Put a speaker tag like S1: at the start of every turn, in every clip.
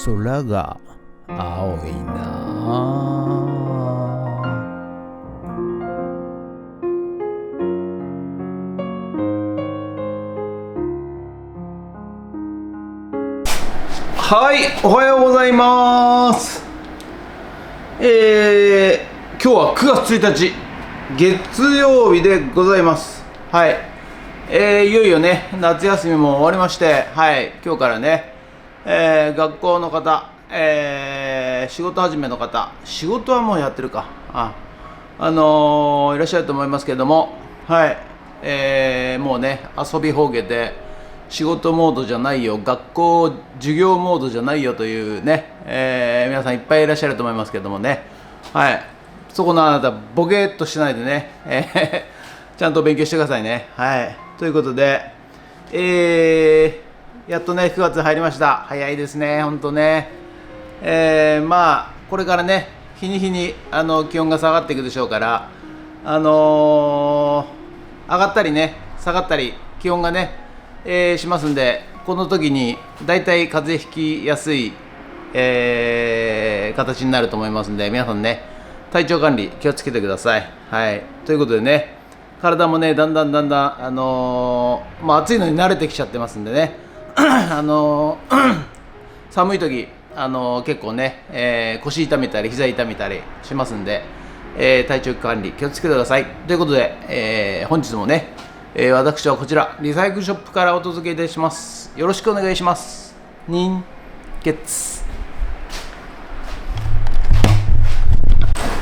S1: 空が青いな。はい、おはようございます。今日は9月1日月曜日でございます。はい、いよいよね夏休みも終わりまして、はい、今日からね、学校の方、仕事始めの方、仕事はもうやってるか、いらっしゃると思いますけれども、はい、もうね遊びほうけて仕事モードじゃないよ、学校授業モードじゃないよというね、皆さんいっぱいいらっしゃると思いますけれどもね、はい、そこのあなたボケっとしないでね、ちゃんと勉強してくださいね。はい、ということで、やっとね9月入りました。早いですね、本当ね。まあこれからね日に日に気温が下がっていくでしょうから、上がったりね下がったり気温がね、しますんで、この時にだいたい風邪ひきやすい、形になると思いますんで、皆さんね体調管理気をつけてください。はい、ということでね、体もねだんだん暑いのに慣れてきちゃってますんでね寒い時結構ね、腰痛めたり膝痛めたりしますんで、体調管理気をつけてください。ということで、本日もね、私はこちらリサイクルショップからお届けいたします。よろしくお願いします。人月。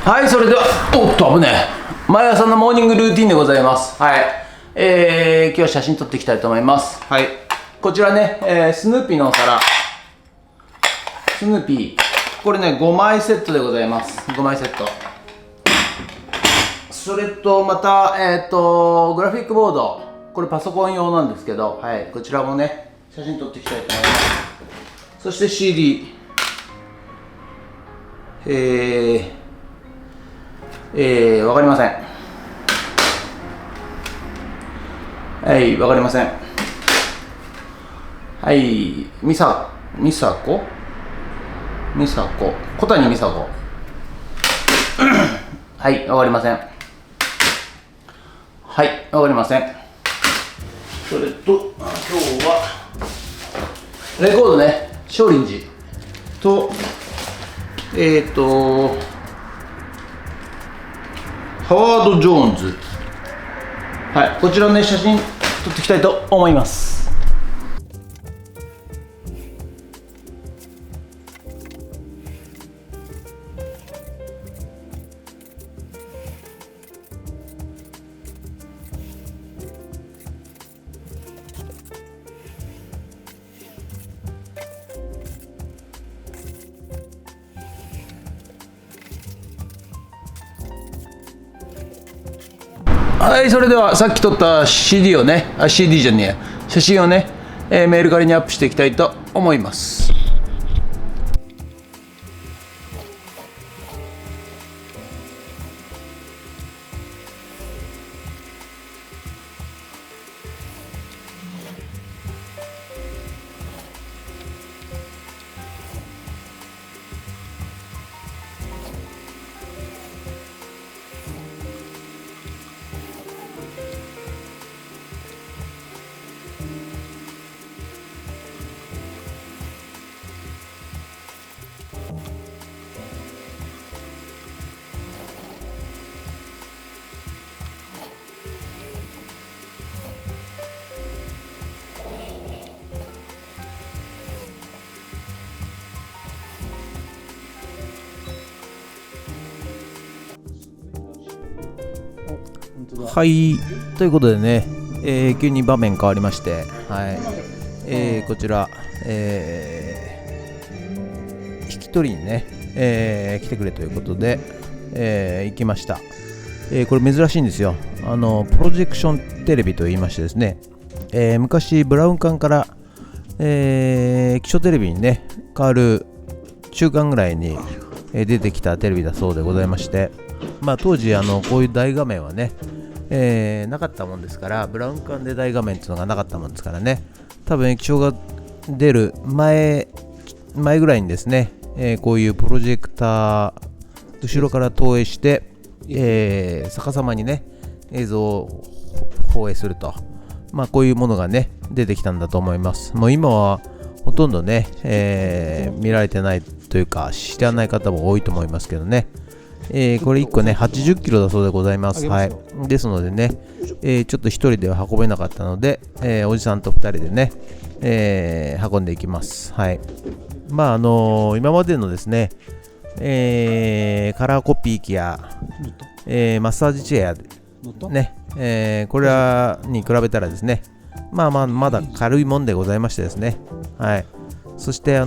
S1: はい、それではおっと危ねえ、毎朝のモーニングルーティンでございます。はい、今日は写真撮っていきたいと思います。はい、こちらね、スヌーピーのお皿、スヌーピー、これね5枚セットでございます。5枚セット、それとまたグラフィックボード、これパソコン用なんですけど、はい、こちらもね写真撮っていきたいと思います。そして CD、わかりません。はい、わかりません。はい、美佐子小谷美佐子はい、わかりません。はい、わかりません。それと今日はレコードね、少林寺とハワード・ジョーンズ、はい、こちらのね写真撮っていきたいと思います。はい、それではさっき撮った CD をね、CD じゃねえや、写真をね、メール仮にアップしていきたいと思います。はい、ということでね、急に場面変わりまして、はい、こちら、引き取りにね、来てくれということで、行きました。これ珍しいんですよ。プロジェクションテレビと言いましてですね、昔ブラウン管から、基礎テレビにね変わる中間ぐらいに、出てきたテレビだそうでございまして、当時こういう大画面はね、なかったもんですから、ブラウン管で大画面っていうのがなかったもんですからね、多分液晶が出る前前ぐらいにですね、こういうプロジェクター後ろから投影して、逆さまにね映像を放映すると、こういうものがね出てきたんだと思います。もう今はほとんどね、見られてないというか知らない方も多いと思いますけどね、これ1個ね80キロだそうでございます。はい、ですのでね、ちょっと1人では運べなかったので、おじさんと2人でね、運んでいきます。はい、今までのですね、カラーコピー機や、マッサージチェアね、これらに比べたらですね、まだ軽いもんでございましてですね、はい、そして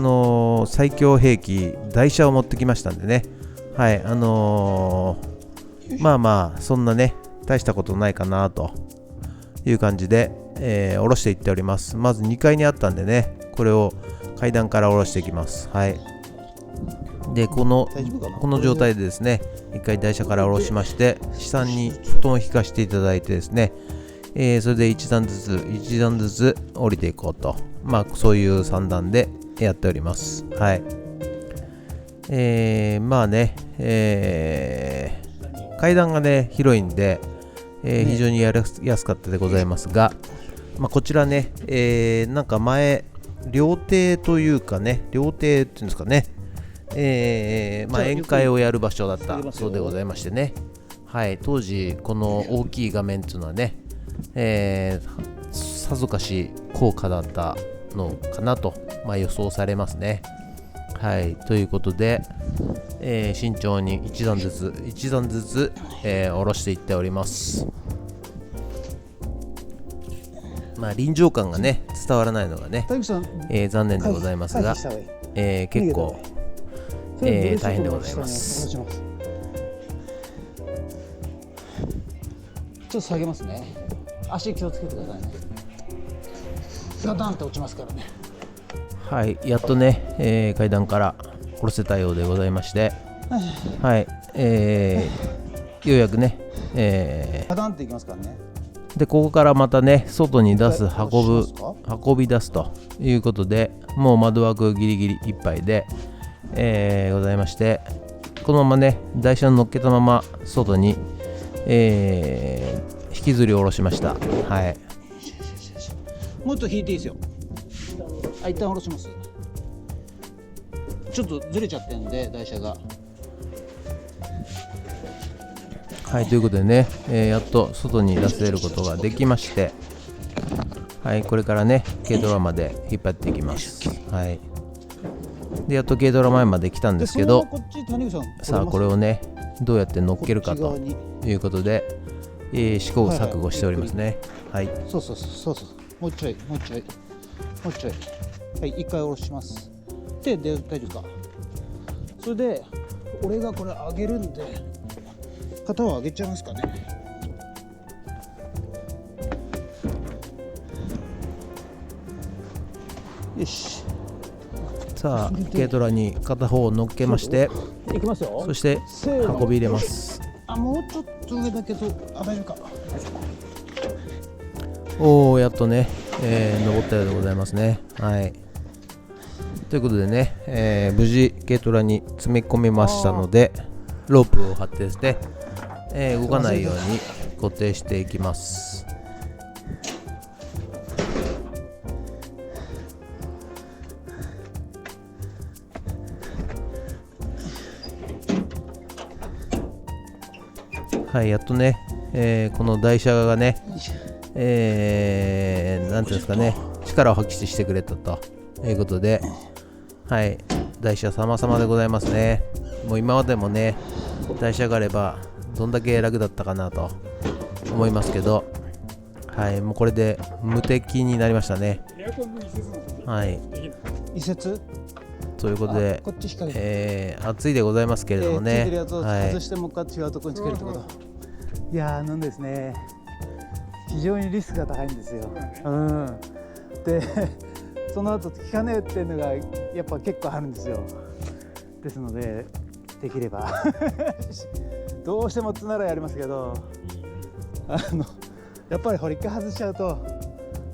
S1: 最強兵器台車を持ってきましたんでね、はい、そんなね大したことないかなという感じで、下ろしていっております。まず2階にあったんでね、これを階段から下ろしていきます。はい、でこの状態でですね、1回台車から下ろしまして、下に布団を引かせていただいてですね、それで1段ずつ降りていこうと、そういう3段でやっております。はい、階段がね広いんで、非常にやりやすかったでございますが、こちらね、なんか前料亭というかね、料亭っていうんですかね、宴会をやる場所だったそうでございましてね、はい、当時この大きい画面っていうのはね、さぞかし高価だったのかなと、予想されますね。はい、ということで、慎重に1段ずつ、下ろしていっております。臨場感がね伝わらないのがね、残念でございますが、結構、大変でございます。
S2: ちょっと下げますね。足気をつけてくださいね。ガタンって落ちますからね。
S1: はい、やっとね、階段から下ろせたようでございまして、はい、ようやくね、
S2: ガタンっていきますからね。
S1: でここからまたね外に運び出すということで、もう窓枠ギリギリいっぱいで、ございまして、このままね台車に乗っけたまま外に、引きずり下ろしました。はい、
S2: もうちょっと引いていいですよ。一旦下ろします。ちょっとずれちゃってるんで台車が。
S1: はい、ということでね、やっと外に出せることができまして、はい、これからね軽トラまで引っ張っていきます。はい、でやっと軽トラ前まで来たんですけど、さあこれをねどうやって乗っけるかということで、試行錯誤しておりますね。はい、
S2: そうもうちょいはい、一回下ろします。で大丈夫か。それで俺がこれ上げるんで肩を上げちゃいますかね。よし、
S1: さあ軽トラに片方を乗っけまして、
S2: いきますよ。
S1: そして運び入れます。
S2: もうちょっと上だけど大丈夫か。
S1: おお、やっとね、登ったようでございますね。はい、ということでね、無事軽トラに詰め込みましたので、ロープを張ってですね、動かないように固定していきます。はい、やっとね、この台車がね、なんていうんですかね、力を発揮してくれたということで、はい、台車様々でございますね。もう今までもね台車があればどんだけ楽だったかなと思いますけど、はい、もうこれで無敵になりましたね。はい、
S2: 移設
S1: ということで、暑いでございますけれどもね、
S2: ついてるやつを外してもう一回違うところにつけるってこと。いやーですね、非常にリスクが高いんですよ。でその後効かねえっていうのがやっぱ結構あるんですよ。ですのでできればどうしてもつならやりますけど、やっぱり一回外しちゃうと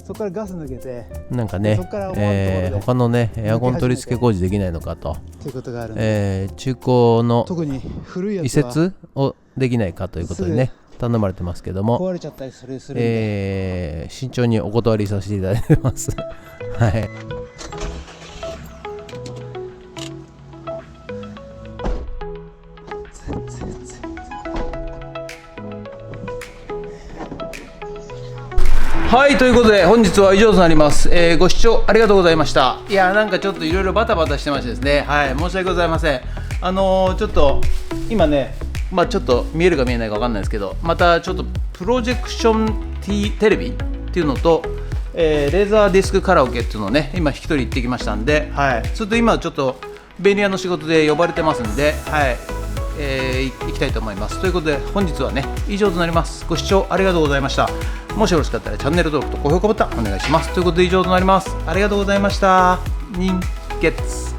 S2: そこからガス抜けて
S3: なんかね
S2: そこから思わぬところで
S3: 他のねエアコン取り付け工事できないのかと、
S2: っていうことがあるんで、
S3: 中古の
S2: 特に古いや
S3: 移
S2: つは
S3: 設をできないかということでね頼まれてますけども、
S2: 壊れちゃったりするんで、
S3: 慎重にお断りさせていただいてますはい
S1: はい、ということで本日は以上となります、ご視聴ありがとうございました。いやなんかちょっといろいろバタバタしてましてですね、はい、申し訳ございません。ちょっと今ね、ちょっと見えるか見えないか分かんないですけど、またちょっとプロジェクションテレビっていうのと、レーザーディスクカラオケっていうのをね今一人行ってきましたんで、はい、ちょっと今ちょっと便利屋の仕事で呼ばれてますんで、はい、行きたいと思います。ということで本日はね以上となります。ご視聴ありがとうございました。もしよろしかったらチャンネル登録と高評価ボタンお願いします。ということで以上となります。ありがとうございました。人月